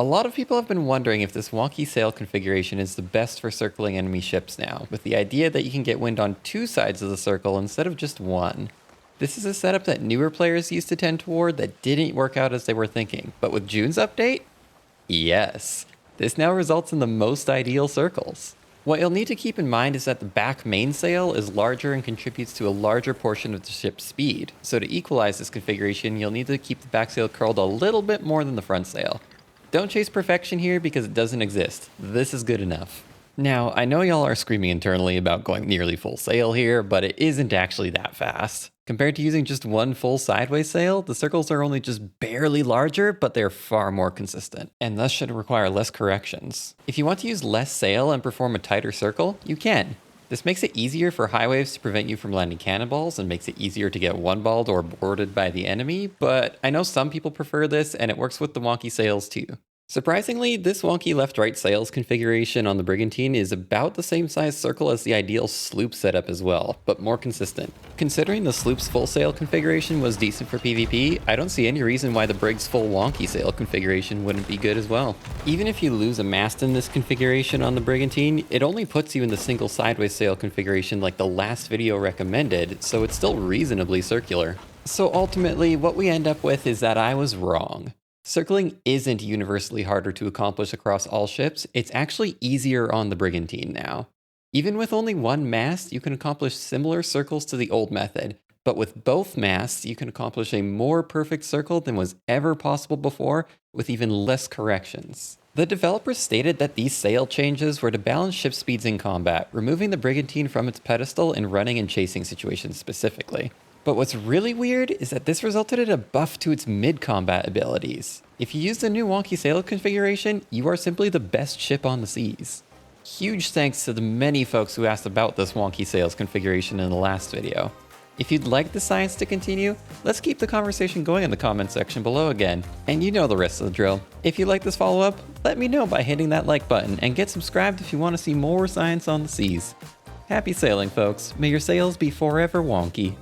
A lot of people have been wondering if this wonky sail configuration is the best for circling enemy ships now, with the idea that you can get wind on two sides of the circle instead of just one. This is a setup that newer players used to tend toward that didn't work out as they were thinking, but with June's update, yes, this now results in the most ideal circles. What you'll need to keep in mind is that the back mainsail is larger and contributes to a larger portion of the ship's speed, so to equalize this configuration, you'll need to keep the back sail curled a little bit more than the front sail. Don't chase perfection here because it doesn't exist. This is good enough. Now, I know y'all are screaming internally about going nearly full sail here, but it isn't actually that fast. Compared to using just one full sideways sail, the circles are only just barely larger, but they're far more consistent, and thus should require less corrections. If you want to use less sail and perform a tighter circle, you can. This makes it easier for high waves to prevent you from landing cannonballs and makes it easier to get one-balled or boarded by the enemy, but I know some people prefer this and it works with the wonky sails too. Surprisingly, this wonky left-right sails configuration on the Brigantine is about the same size circle as the ideal sloop setup as well, but more consistent. Considering the sloop's full sail configuration was decent for PvP, I don't see any reason why the Brig's full wonky sail configuration wouldn't be good as well. Even if you lose a mast in this configuration on the Brigantine, it only puts you in the single sideways sail configuration like the last video recommended, so it's still reasonably circular. So ultimately, what we end up with is that I was wrong. Circling isn't universally harder to accomplish across all ships, it's actually easier on the Brigantine now. Even with only one mast, you can accomplish similar circles to the old method, but with both masts, you can accomplish a more perfect circle than was ever possible before, with even less corrections. The developers stated that these sail changes were to balance ship speeds in combat, removing the Brigantine from its pedestal in running and chasing situations specifically. But what's really weird is that this resulted in a buff to its mid-combat abilities. If you use the new wonky sail configuration, you are simply the best ship on the seas. Huge thanks to the many folks who asked about this wonky sails configuration in the last video. If you'd like the science to continue, let's keep the conversation going in the comment section below again. And you know the rest of the drill. If you like this follow-up, let me know by hitting that like button and get subscribed if you want to see more science on the seas. Happy sailing, folks. May your sails be forever wonky.